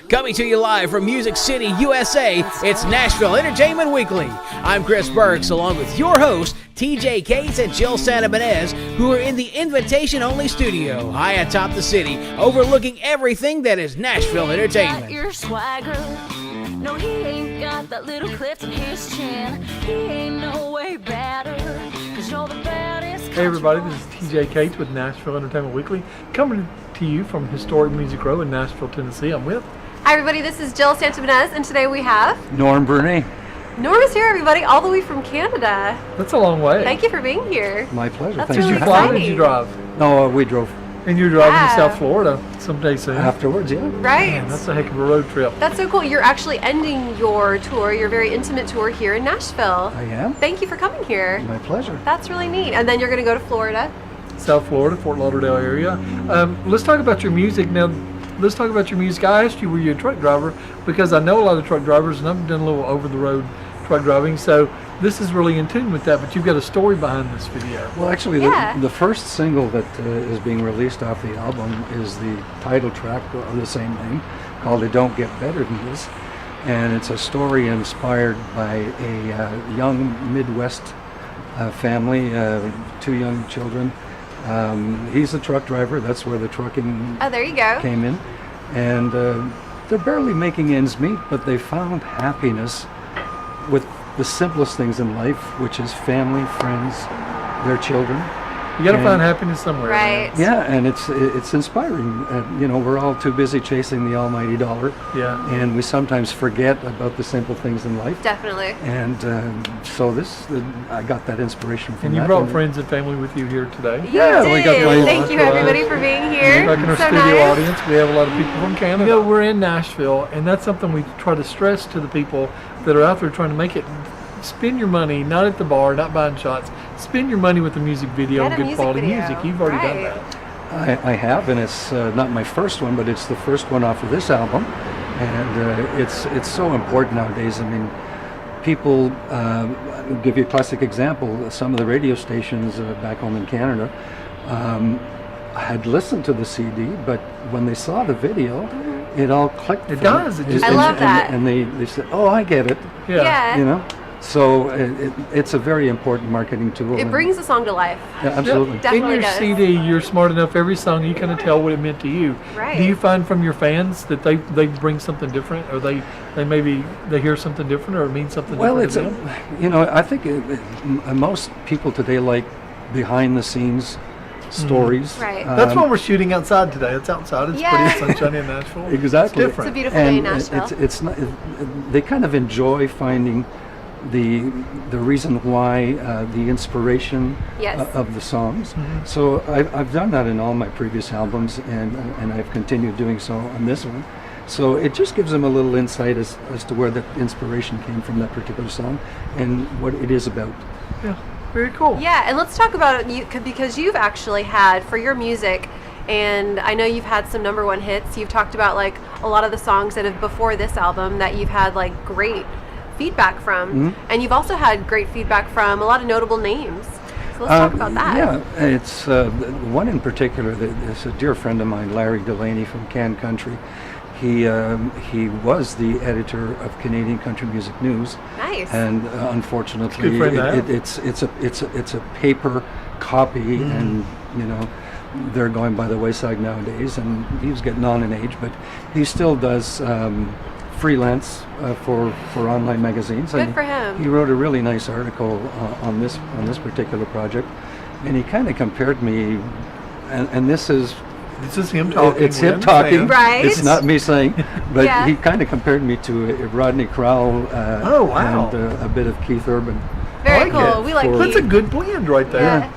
Coming to you live from Music City, USA, it's Nashville Entertainment Weekly. I'm Chris Burks, along with your host, TJ Cates and Jill Santabanez, who are in the invitation-only studio, high atop the city, overlooking everything that is Nashville entertainment. Got your swagger. No, he ain't got that little clip in his chin. He ain't no way better, 'cause you're the baddest. Hey everybody, this is TJ Cates with Nashville Entertainment Weekly, coming to you from historic Music Row in Nashville, Tennessee. I'm with... Hi everybody, this is Jill Santabanez, and today we have... Norm Burnett. Norm is here, everybody, all the way from Canada. That's a long way. Thank you for being here. My pleasure. That's Thanks really Did you for fly having or me. did you drive? No, we drove And you're driving Yeah. to South Florida someday soon. afterwards, yeah. Right. Man, that's a heck of a road trip. That's so cool. You're actually ending your tour, your very intimate tour here in Nashville. I am. Thank you for coming here. My pleasure. That's really neat. And then you're going to go to Florida. South Florida, Fort Lauderdale area. Let's talk about your music now. Let's talk about your music. I asked you, were you a truck driver? Because I know a lot of truck drivers, and I've done a little over-the-road truck driving. So this is really in tune with that. But you've got a story behind this video. Well, actually, Yeah. the first single that is being released off the album is the title track of the same name, called It Don't Get Better Than This. And it's a story inspired by a young Midwest family, two young children. He's a truck driver. That's where the trucking Oh, there you go. came in. And they're barely making ends meet, but they found happiness with the simplest things in life, which is family, friends, their children. You got to And- find happiness somewhere. man. Right. Yeah, and it's inspiring. You know, we're all too busy chasing the almighty dollar, Yeah. and we sometimes forget about the simple things in life. Definitely. And so I got that inspiration from And you that. brought friends and family with you here today. You Yeah, did. we got plenty Thank of you, fun. everybody, for being here. Back in our So studio nice. audience, we have a lot of people from Canada. You know, we're in Nashville, and that's something we try to stress to the people that are out there trying to make it. Spend your money not at the bar, not buying shots. Spend your money with a music video Get and a good music quality video. music. You've already done Right. that. I have, and it's not my first one, but it's the first one off of this album, and it's so important nowadays. I mean, people I'll give you a classic example. Some of the radio stations back home in Canada had listened to the CD, but when they saw the video, it all clicked. It for them. does. It just- I love that. And they said, "Oh, I get it." Yeah. You know. So it's a very important marketing tool. It and- brings the song to life. yeah, absolutely. Definitely In your does. CD, you're smart enough. Every song, you kind of tell what it meant to you. Right. Do you find from your fans that they bring something different, or they hear something different, or it means something Well, different it's to them? you know, I think most people today like behind the scenes stories. Right. That's why we're shooting outside today. It's outside. It's Yeah. pretty sunshiny in Nashville. Exactly. It's different. It's a beautiful day in And Nashville. it's not. They kind of enjoy finding the reason why, the inspiration Yes. of the songs. Mm-hmm. So I've done that in all my previous albums, and I've continued doing so on this one. So it just gives them a little insight as to where the inspiration came from, that particular song and what it is about. Yeah. Very cool. Yeah, and let's talk about it because you've actually had, for your music, and I know you've had some #1 hits. You've talked about like a lot of the songs that have before this album that you've had like great feedback from, Mm-hmm. and you've also had great feedback from a lot of notable names. So let's talk about that. Yeah, it's one in particular that is a dear friend of mine, Larry Delaney from Can Country. He was the editor of Canadian Country Music News. Nice. And unfortunately, Good friend to have. it's a paper copy, and you know they're going by the wayside nowadays. And he was getting on in age, but he still does freelance for online magazines. Good and for him. He wrote a really nice article on this particular project, and he kind of compared me, and this is. This is him talking. It's we him talking. understand. Right. It's not me saying, but Yeah. he kind of compared me to Rodney Crowell. Oh, wow. And a bit of Keith Urban. Very I like cool. it. We like For- That's a Keith. good blend right there. Yeah.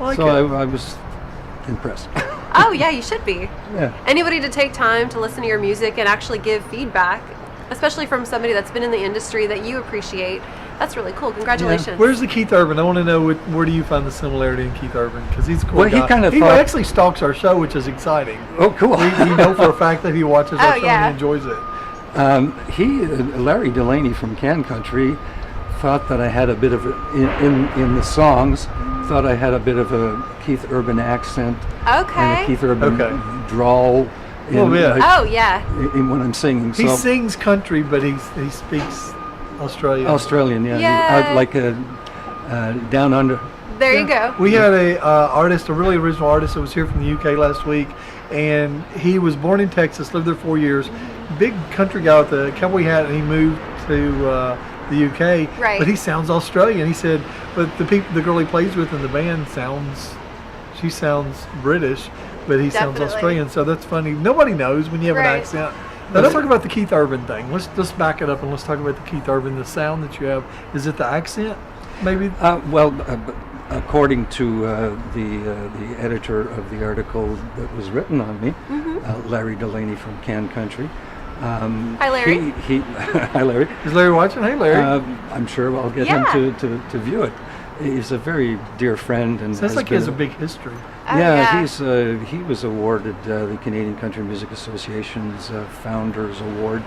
I like So it. I was impressed. Oh yeah, you should be. Yeah. Anybody to take time to listen to your music and actually give feedback, especially from somebody that's been in the industry that you appreciate. That's really cool. Congratulations. Where's the Keith Urban? I want to know where do you find the similarity in Keith Urban? Because he's a cool Well, he guy. kinda he thought- actually stalks our show, which is exciting. Oh, cool. We know for a fact that he watches our Oh, show yeah. and he enjoys it. Larry Delaney from Can Country thought that I had a bit of in the songs. Thought I had a bit of a Keith Urban accent and a Okay. Keith Urban Okay. drawl A little bit. Oh, yeah. when I'm singing. He So sings country, but he speaks Australian, yeah. Yay. Out like down under. There you go. We had a really original artist that was here from the UK last week, and he was born in Texas, lived there 4 years. Big country guy with a cowboy hat, and he moved to the UK. Right. But he sounds Australian. He said, but the girl he plays with in the band sounds British, but he sounds Definitely. Australian. So that's funny. Nobody knows when you have an Right. accent. Now let's talk about the Keith Urban thing. Let's back it up and let's talk about the Keith Urban, the sound that you have. Is it the accent, maybe? According to the editor of the article that was written on me, Larry Delaney from Can Country. Hi, Larry. Hi, Larry. Is Larry watching? Hey, Larry. I'm sure I'll get Yeah. him to view it. He's a very dear friend, and Sounds like he has a big history. Oh, yeah, he was awarded the Canadian Country Music Association's Founders Award.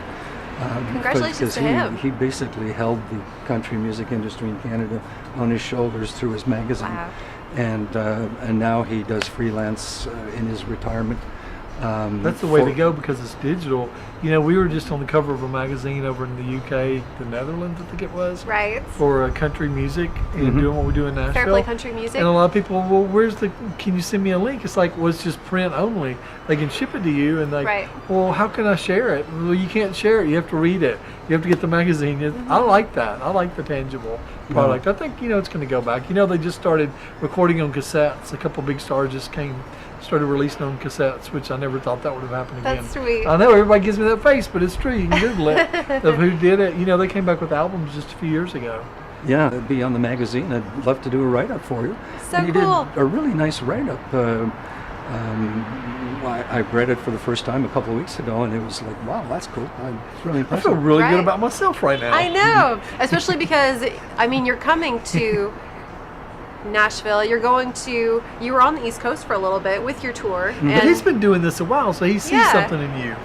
Congratulations because to him. He basically held the country music industry in Canada on his shoulders through his magazine. Wow. And now he does freelance in his retirement. That's the way to go because it's digital. You know, we were just on the cover of a magazine over in the UK, the Netherlands, I think it was, Right. for country music and doing what we do in Nashville. Fair play country music. And a lot of people, well, can you send me a link? It's like, well, it's just print only. They can ship it to you, and like, Right. well, how can I share it? Well, you can't share it. You have to read it. You have to get the magazine. I like that. I like the tangible product. I think, it's going to go back. They just started recording on cassettes. A couple big stars just started releasing on cassettes, which I never thought that would have happened again. That's sweet. I know everybody gives me that face, but it's true. You can Google it of who did it. They came back with albums just a few years ago. Yeah, it'd be on the magazine. I'd love to do a write-up for you. So and you cool. did a really nice write-up. I read it for the first time a couple of weeks ago, and it was like, wow, that's cool. It's really I impressive. feel really Right. good about myself right now. I know, especially because, you're coming to Nashville. You were on the East Coast for a little bit with your tour. But And he's been doing this a while, so he sees Yeah. something in you.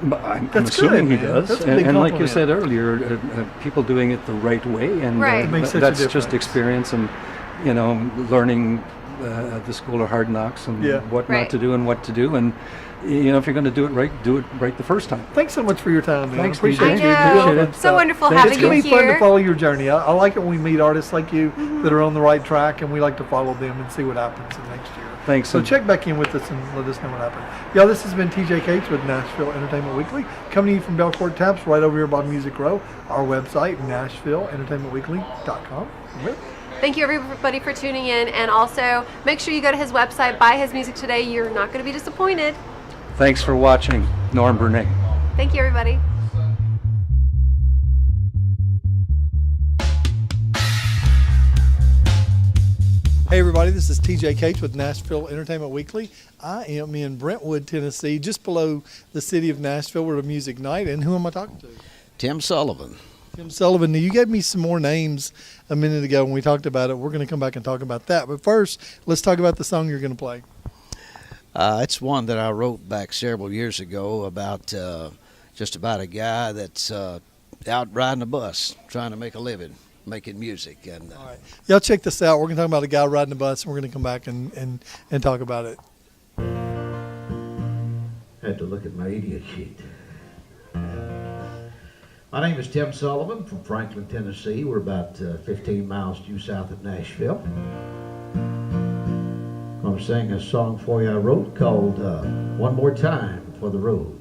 But I'm That's assuming good, he man. does. That's a big And like you compliment. said earlier, people doing it the right way, and Right. It makes such a that's difference. just experience and learning at the School of Hard Knocks and Yeah. what Right. not to do and what to do. And if you're going to do it right the first time. Thanks so much for your time, man. Thanks, Appreciate DJ. you. I Doing know. fun So stuff. wonderful Thanks. having It's you going to be fun here. to follow your journey. I like it when we meet artists like you that are on the right track, and we like to follow them and see what happens in next year. Thanks. So and check back in with us and let us know what happened. Y'all, this has been TJ Cates with Nashville Entertainment Weekly, coming to you from Belcourt Taps right over here by Music Row. Our website, NashvilleEntertainmentWeekly.com. Thank you, everybody, for tuning in. And also, make sure you go to his website, buy his music today. You're not going to be disappointed. Thanks for watching, Norm Burnett. Thank you, everybody. Hey everybody, this is TJ Cates with Nashville Entertainment Weekly. I am in Brentwood, Tennessee, just below the city of Nashville. We're at a music night, and who am I talking to? Tim Sullivan. Tim Sullivan. Now, you gave me some more names a minute ago when we talked about it. We're going to come back and talk about that. But first, let's talk about the song you're going to play. It's one that I wrote back several years ago about just about a guy that's out riding a bus trying to make a living, making music. And All right. Y'all check this out. We're going to talk about a guy riding a bus, and we're going to come back and talk about it. Had to look at my idiot sheet. My name is Tim Sullivan from Franklin, Tennessee. We're about 15 miles due south of Nashville. I'm going to sing a song for you I wrote called One More Time for the Road.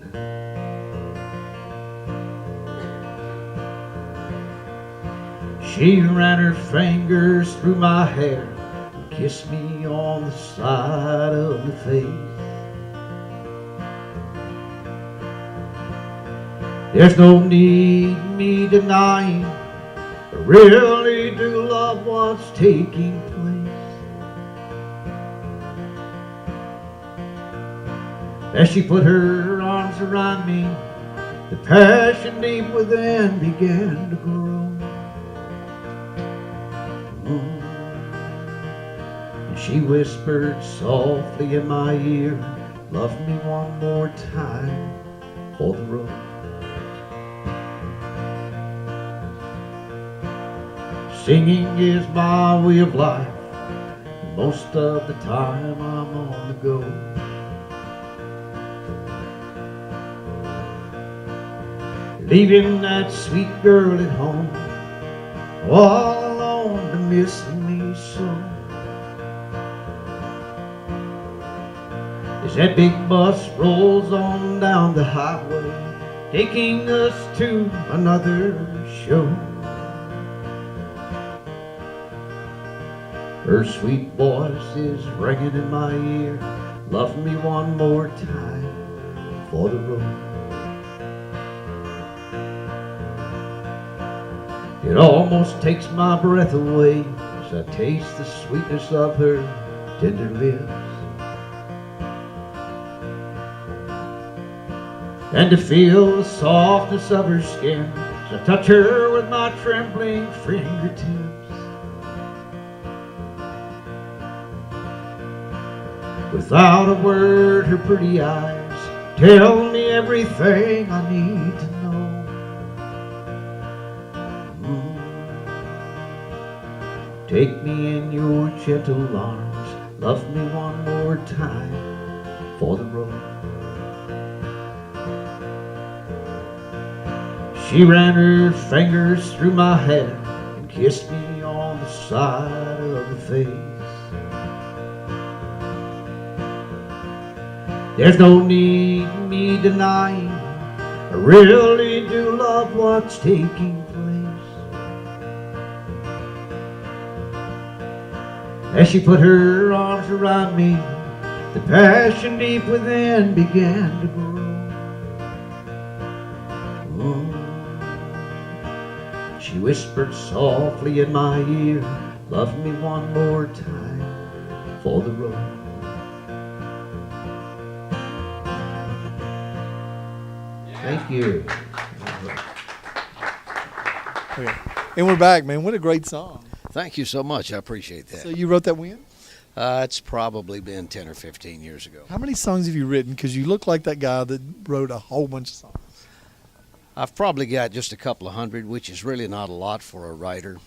She ran her fingers through my hair and kissed me on the side of the face. There's no need me denying I really do love what's taking place. As she put her arms around me, the passion deep within began to grow. And she whispered softly in my ear, love me one more time for the road. Singing is my way of life. Most of the time I'm on the go. leaving that sweet girl at home, all alone to miss me so. As that big bus rolls on down the highway, taking us to another show, her sweet voice is ringing in my ear, love me one more time for the road. It almost takes my breath away as I taste the sweetness of her tender lips, and to feel the softness of her skin as I touch her with my trembling fingertips. Without a word, her pretty eyes tell me everything I need to know. Take me in your gentle arms, love me one more time for the road. She ran her fingers through my hair and kissed me on the side of the face. There's no need me denying, I really do love what's taking place. As she put her arms around me, the passion deep within began to grow. She whispered softly in my ear, love me one more time for the road. Thank you. Okay. And we're back, man. What a great song. Thank you so much. I appreciate that. So you wrote that when? It's probably been 10 or 15 years ago. How many songs have you written? Because you look like that guy that wrote a whole bunch of songs. I've probably got just a couple of hundred, which is really not a lot for a writer.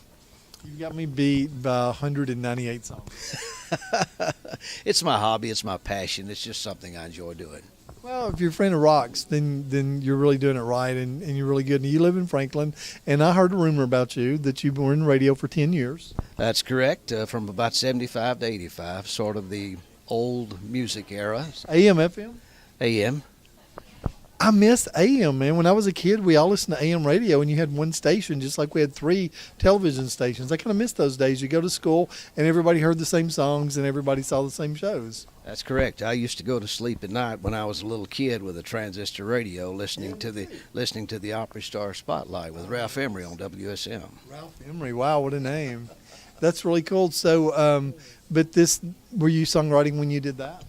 You got me beat by 198 songs. It's my hobby. It's my passion. It's just something I enjoy doing. Well, if you're a friend of rocks, then you're really doing it right, and you're really good. And you live in Franklin, and I heard a rumor about you that you were in radio for 10 years. That's correct. From about 75 to 85, sort of the old music era. AM, FM? AM. I miss AM, man. When I was a kid, we all listened to AM radio, and you had one station, just like we had 3 television stations. I kind of miss those days. You go to school, and everybody heard the same songs, and everybody saw the same shows. That's correct. I used to go to sleep at night when I was a little kid with a transistor radio, listening to the Opry Star Spotlight with Ralph Emery on WSM. Ralph Emery, wow, what a name! That's really cool. So, but were you songwriting when you did that?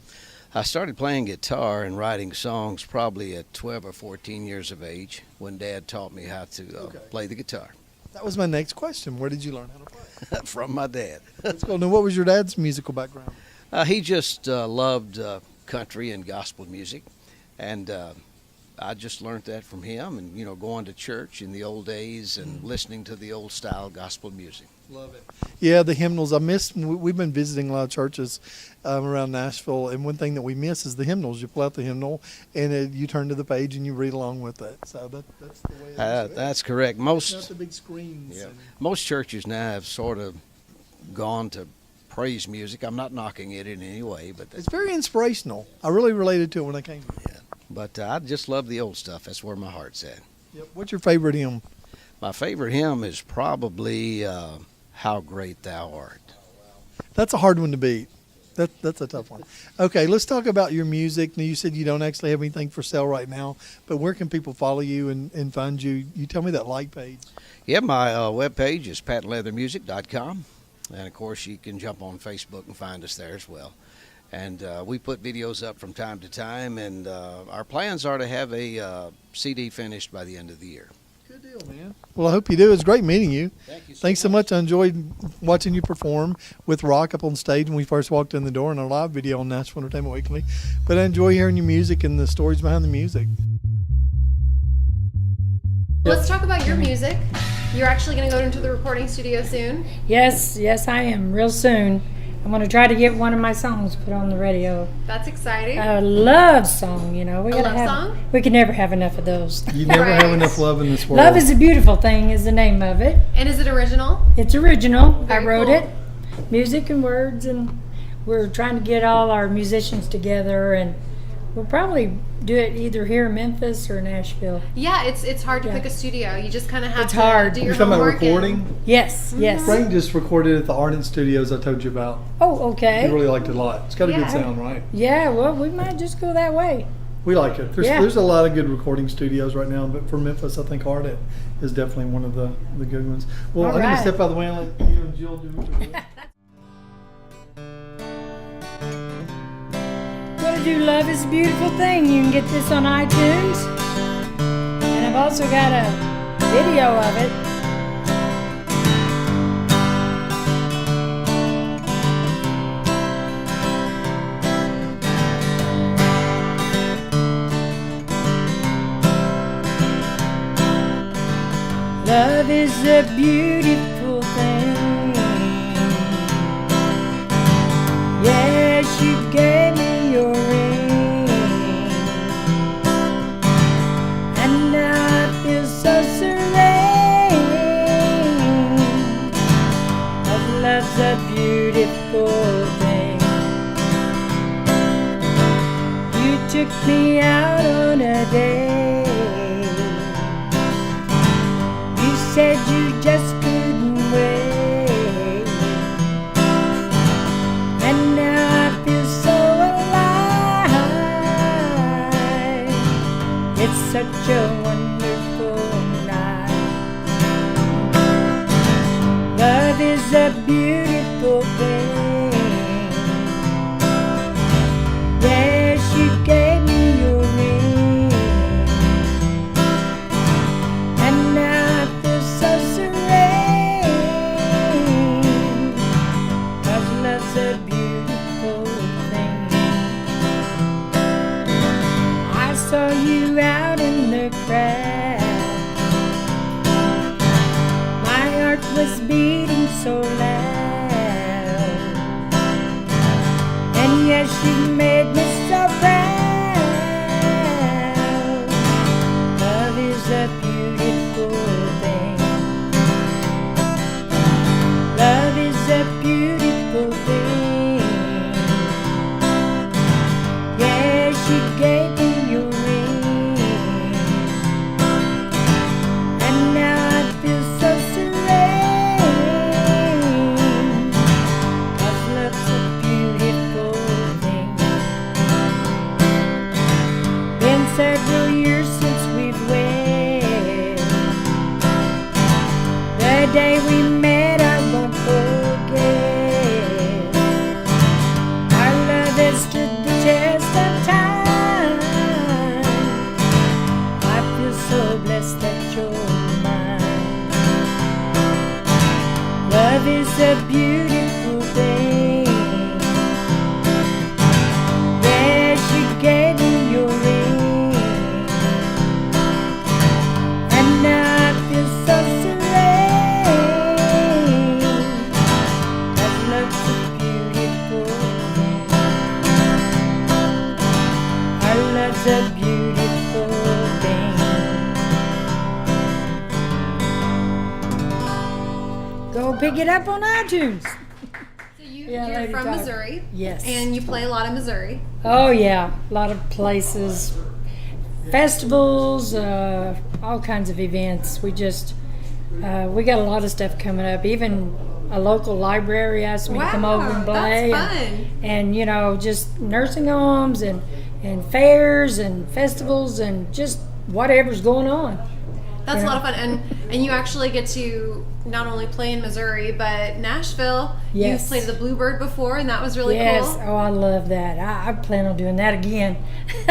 I started playing guitar and writing songs probably at 12 or 14 years of age when Dad taught me how to play the guitar. That was my next question. Where did you learn how to play? From my dad. That's cool. Now, what was your dad's musical background? He just loved country and gospel music, and I just learned that from him, and going to church in the old days and listening to the old style gospel music. Love it. Yeah, the hymnals. We've been visiting a lot of churches around Nashville, and one thing that we miss is the hymnals. You pull out the hymnal, and you turn to the page and you read along with it. So that's the way it is. That's correct. Most not the big screens. Yeah, most churches now have sort of gone to praise music. I'm not knocking it in any way, but it's very inspirational. I really related to it when I came here. Yeah, but I just love the old stuff. That's where my heart's at. Yep. What's your favorite hymn? My favorite hymn is probably How Great Thou Art. That's a hard one to beat. That's a tough one. Okay, let's talk about your music. Now, you said you don't actually have anything for sale right now, but where can people follow you and find you? You tell me that like page. Yeah, my webpage is patleathermusic.com. And, of course, you can jump on Facebook and find us there as well. And we put videos up from time to time, and our plans are to have a CD finished by the end of the year. Good deal, man. Well, I hope you do. It was great meeting you. Thank you so Thanks so much. I enjoyed watching you perform with Rock up on stage when we first walked in the door in a live video on Nashville Entertainment Weekly. But I enjoy hearing your music and the stories behind the music. Let's talk about your music. You're actually going to go into the recording studio soon. Yes, I am, real soon. I'm going to try to get one of my songs put on the radio. That's exciting. A love song, you know. We gotta love have, song? We can never have enough of those. You never Right. have enough love in this world. Love is a Beautiful Thing is the name of it. And is it original? It's original. Very I wrote cool. it. Music and words, and we're trying to get all our musicians together, and we'll probably do it either here in Memphis or Nashville. Yeah, it's hard to Yeah. pick a studio. You just kind of have It's to hard. do You're your talking about homework. recording? Yes, yes. Frank just recorded at the Ardent Studios I told you about. Oh, He okay. really liked it a lot. It's got a Yeah. good sound, right? Yeah, well, we might just go that way. We like it. Yeah. There's a lot of good recording studios right now, but for Memphis, I think Ardent is definitely one of the good ones. Well, All I'm going right. to step out of the way and let you and Jill do what you're doing. Gonna do Love is a Beautiful Thing. You can get this on iTunes. And I've also got a video of it. Love is a beautiful thing. Yes, you gave me your ring, and now I feel so serene. 'Cause love's a beautiful thing. You took me out on a date. You said you just couldn't wait, and now I feel so alive. It's such a wonderful night. Love is a beautiful thing. Yes, you gave me your ring, and now I feel so serene. 'Cause love's a beautiful thing. I saw you out in the crowd. My heart was beating so loud, and yes, you made me so proud. Love is a beautiful thing. Love is a beautiful thing. Yes, you gave me your ring, and now I feel so serene. 'Cause love's a beautiful thing. Been several years since we've wed. The day we met, I won't forget. Our love has stood the test of time. I feel so blessed that you're mine. Love is a beautiful thing. Yes, you gave me your ring, and now I feel so serene. 'Cause love's a beautiful thing. Our love's a beautiful thing. Go pick it up on iTunes. So you're Lady from Dog. Missouri. Yes. And you play a lot of Missouri. Oh yeah, a lot of places, festivals, all kinds of events. We just we got a lot of stuff coming up. Even a local library asked me to come over and play. That's fun. And you know, just nursing homes and fairs and festivals and just whatever's going on. That's Yeah. a lot of fun, and you actually get to not only play in Missouri, but Nashville. Yes. You've played the Bluebird before, and that was really Yes. cool. Oh, I love that. I plan on doing that again.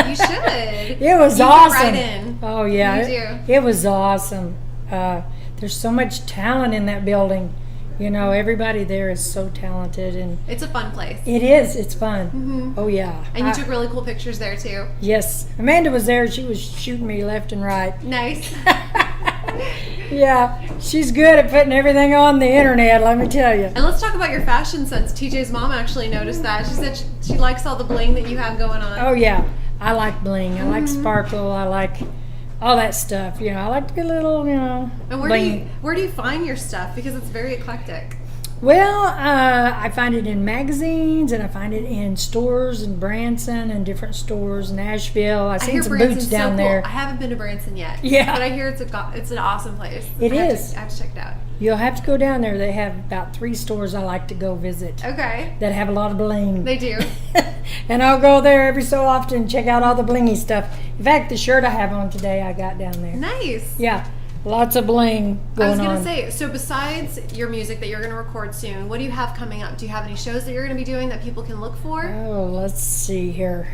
You should. It was You fit awesome. right in. Oh yeah, You do. It was awesome. There's so much talent in that building. You know, everybody there is so talented, and It's a fun place. it is. It's fun. Oh yeah. And you took really cool pictures there too. Yes, Amanda was there. She was shooting me left and right. Nice. Yeah, she's good at putting everything on the internet, let me tell you. And let's talk about your fashion sense. TJ's mom actually noticed that. She said she likes all the bling that you have going on. Oh, yeah. I like bling. I like sparkle. I like all that stuff. You know, I like to be a little, And where bling. do you find your stuff? Because it's very eclectic. Well, I find it in magazines, and I find it in stores in Branson and different stores, Nashville. I've seen some boots down there. I haven't been to Branson yet. Yeah. But I hear it's an awesome place. It I is. have to check it out. You'll have to go down there. They have about 3 stores I like to go visit Okay. that have a lot of bling. They do. And I'll go there every so often and check out all the blingy stuff. In fact, the shirt I have on today, I got down there. Nice. Yeah, lots of bling going on. I was going to say, so besides your music that you're going to record soon, what do you have coming up? Do you have any shows that you're going to be doing that people can look for? Oh, let's see here.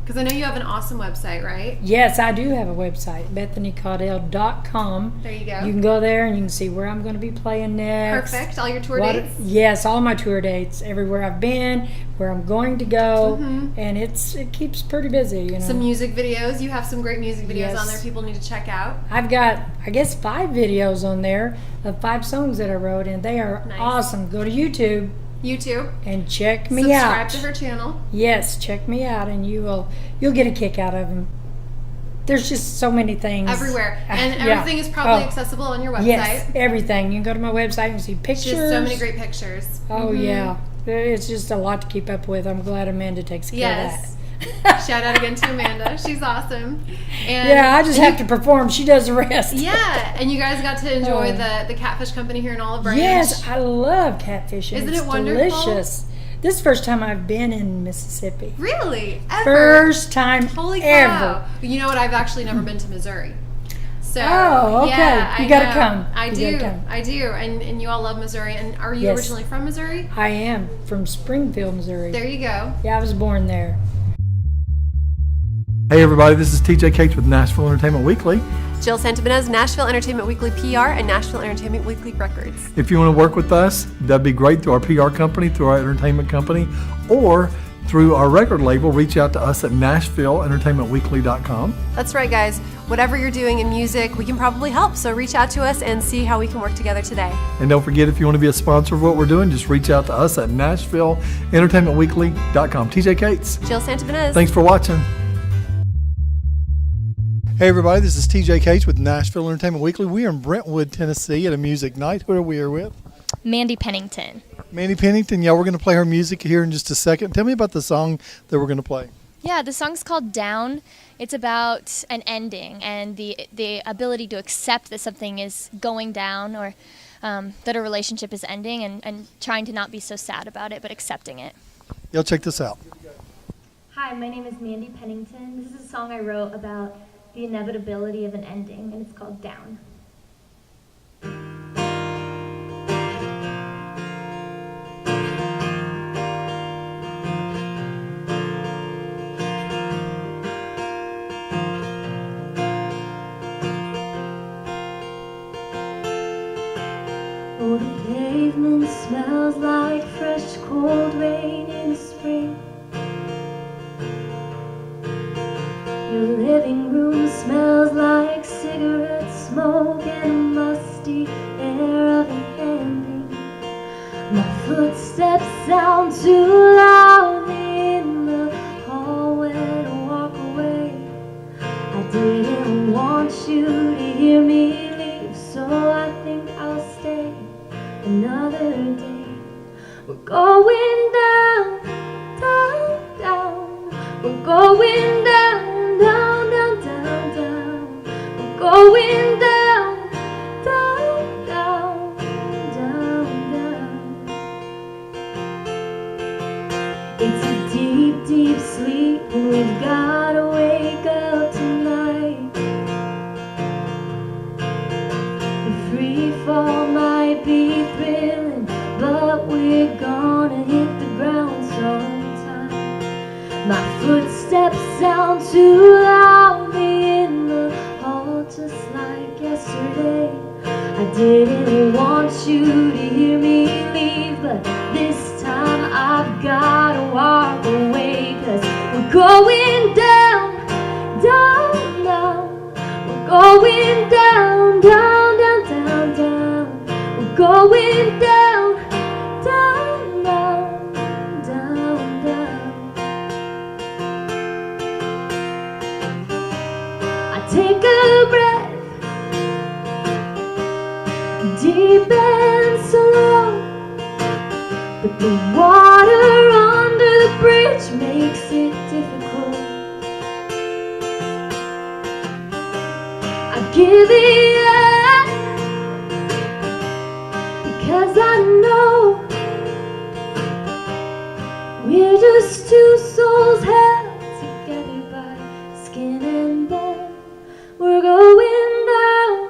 Because I know you have an awesome website, right? Yes, I do have a website, BethanyCaudell.com. There you go. You can go there and you can see where I'm going to be playing next. Perfect. All your tour dates? Yes, all my tour dates, everywhere I've been, where I'm going to go, Mm-hmm. and it keeps pretty busy. You know, Some music videos. You have some great music videos Yes. on there people need to check out. I've got, I guess, 5 videos on there of 5 songs that I wrote, and they are Nice. awesome. Go to YouTube YouTube. and check me Subscribe out. to her channel. Yes, check me out, and you'll get a kick out of them. There's just so many things Everywhere. And Yeah. everything is probably Oh, accessible on your website. Yes, everything. You can go to my website and see pictures. Just so many great pictures. Oh yeah, it's just a lot to keep up with. I'm glad Amanda takes care Yes. of that. Shout out again to Amanda. She's awesome. And Yeah, I just have to perform. She does the rest. Yeah, and you guys got to enjoy Oh. the Catfish Company here in Olive Branch. Yes, I love catfishing. Isn't It's it wonderful? delicious. This is the first time I've been in Mississippi. Really? Ever? First time Holy ever. cow. You know what? I've actually never been to Missouri. So, Oh, okay. Yeah, You I gotta know. come. I You do. gotta come. I do. And you all love Missouri. And are you Yes. originally from Missouri? I am from Springfield, Missouri. There you go. Yeah, I was born there. Hey everybody, this is TJ Cates with Nashville Entertainment Weekly. Jill Santabanez, Nashville Entertainment Weekly PR and Nashville Entertainment Weekly Records. If you want to work with us, that'd be great through our PR company, through our entertainment company, or through our record label. Reach out to us at NashvilleEntertainmentWeekly.com. That's right, guys. Whatever you're doing in music, we can probably help. So reach out to us and see how we can work together today. And don't forget, if you want to be a sponsor of what we're doing, just reach out to us at NashvilleEntertainmentWeekly.com. TJ Cates, Jill Santabanez. thanks for watching. Hey everybody, this is TJ Cates with Nashville Entertainment Weekly. We are in Brentwood, Tennessee at a music night. Who are we here with? Mandy Pennington. Mandy Pennington. Yeah, we're going to play her music here in just a second. Tell me about the song that we're going to play. Yeah, the song's called Down. It's about an ending and the ability to accept that something is going down or that a relationship is ending and trying to not be so sad about it, but accepting it. Y'all check this out. Hi, my name is Mandy Pennington. This is a song I wrote about the inevitability of an ending, and it's called Down. Oh, the pavement smells like fresh cold rain in the spring. Your living room smells like cigarette smoke and a musty air of an ending. My footsteps sound too loudly in the hallway to walk away. I didn't want you to hear me leave, so I think I'll stay another day. We're going down, down, down. We're going down. Down, down, down, down. We're going down, down, down, down, down. It's a deep, deep sleep, and we've gotta wake up tonight. The free fall might be thrilling, but we're gonna hit the ground sometime. My footsteps sound too loudly in the hall, just like yesterday. I didn't want you to hear me leave, but this time I've gotta walk away. 'Cause we're going down, down, down. We're going down, down, down, down, down. We're going down, down, down, down, down. I take a breath, deep and slow, but the water under the bridge makes it difficult. I give it up because I know we're just two souls held together by skin and bone. We're going down,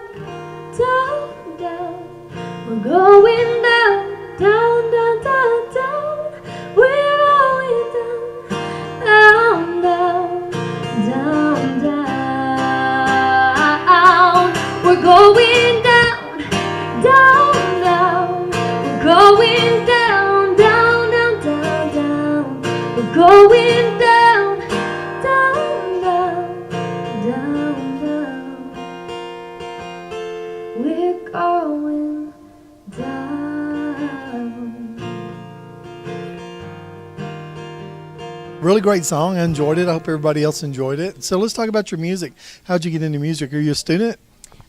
down, down. We're going down, down, down, down, down. We're going down, down, down, down, down. We're going down, down, down. We're going down, down, down, down, down. We're going down, down, down, down, down. We're going down. Really great song. I enjoyed it. I hope everybody else enjoyed it. So let's talk about your music. How'd you get into music? Are you a student?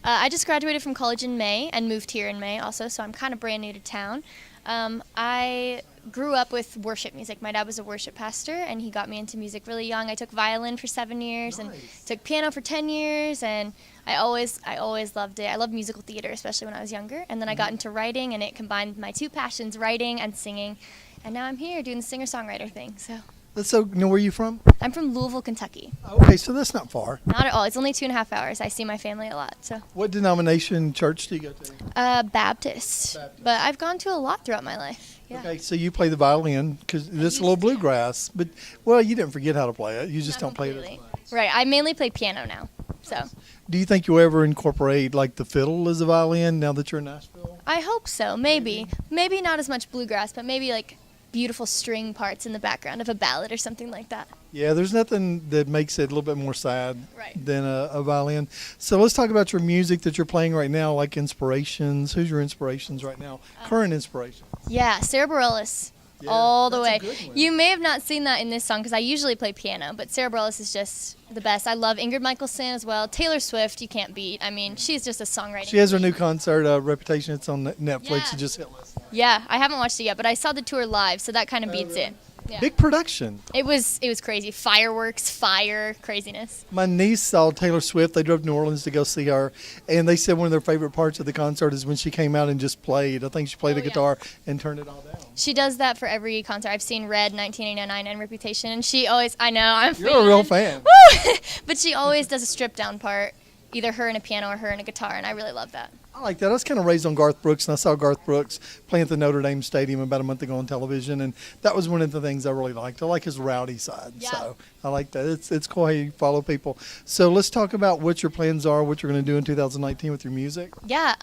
I just graduated from college in May and moved here in May also, so I'm kind of brand new to town. I grew up with worship music. My dad was a worship pastor, and he got me into music really young. I took violin for 7 years and took piano for 10 years, and I always loved it. I loved musical theater, especially when I was younger, and then I got into writing, and it combined my two passions, writing and singing, and now I'm here doing the singer-songwriter thing. So. So, where are you from? I'm from Louisville, Kentucky. Okay, so that's not far. Not at all. It's only 2.5 hours. I see my family a lot. So. What denomination church do you go to? Baptist. But I've gone to a lot throughout my life. Yeah. Okay, so you play the violin because this is a little bluegrass, but you didn't forget how to play it. You just don't play it as much. Right. I mainly play piano now. So. Do you think you'll ever incorporate like the fiddle as a violin now that you're in Nashville? I hope so. Maybe not as much bluegrass, but maybe like beautiful string parts in the background of a ballad or something like that. Yeah, there's nothing that makes it a little bit more sad than a violin. So let's talk about your music that you're playing right now, like inspirations. Who's your inspirations right now? Current inspirations. Yeah, Sarah Bareilles. Yeah, all the way. That's a good one. You may have not seen that in this song because I usually play piano, but Sarah Bareilles is just the best. I love Ingrid Michaelson as well. Taylor Swift, you can't beat. I mean, she's just a songwriter. She has her new concert, Reputation. It's on Netflix. Yeah. It just hit last night. Yeah, I haven't watched it yet, but I saw the tour live, so that kind of beats it. Yeah. Big production. It was crazy. Fireworks, fire, craziness. My niece saw Taylor Swift. They drove to New Orleans to go see her, and they said one of their favorite parts of the concert is when she came out and just played. I think she played the guitar and turned it all down. She does that for every concert. I've seen Red, 1989, and Reputation, and she always, I know, I'm You're a real fan. Woo! But she always does a stripped down part, either her and a piano or her and a guitar, and I really love that. I like that. I was kind of raised on Garth Brooks, and I saw Garth Brooks playing at the Notre Dame Stadium about a month ago on television, and that was one of the things I really liked. I like his rowdy side, so I like that. It's cool how you follow people. So let's talk about what your plans are, what you're going to do in 2019 with your music. Yeah,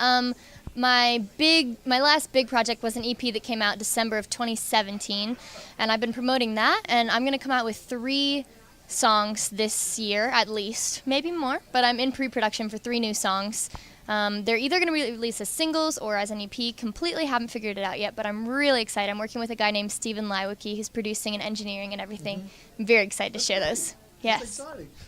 my last big project was an EP that came out December of 2017, and I've been promoting that, and I'm going to come out with 3 songs this year at least, maybe more, but I'm in pre-production for 3 new songs. They're either going to be released as singles or as an EP. Completely haven't figured it out yet, but I'm really excited. I'm working with a guy named Stephen Lywicki who's producing and engineering and everything. I'm very excited to share those. Yes.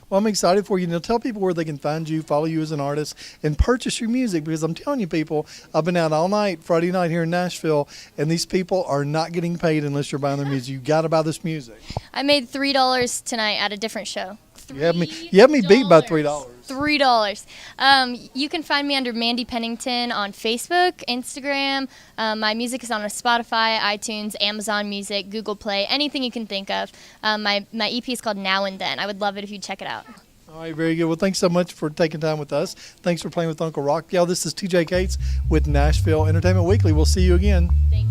Well, I'm excited for you. Now, tell people where they can find you, follow you as an artist, and purchase your music, because I'm telling you, people, I've been out all night, Friday night here in Nashville, and these people are not getting paid unless you're buying their music. You got to buy this music. I made $3 tonight at a different show. You have me beat by $3. $3. You can find me under Mandy Pennington on Facebook, Instagram. My music is on Spotify, iTunes, Amazon Music, Google Play, anything you can think of. My EP is called Now and Then. I would love it if you'd check it out. All right, very good. Well, thanks so much for taking time with us. Thanks for playing with Uncle Rock. Y'all, this is TJ Cates with Nashville Entertainment Weekly. We'll see you again. Thank you.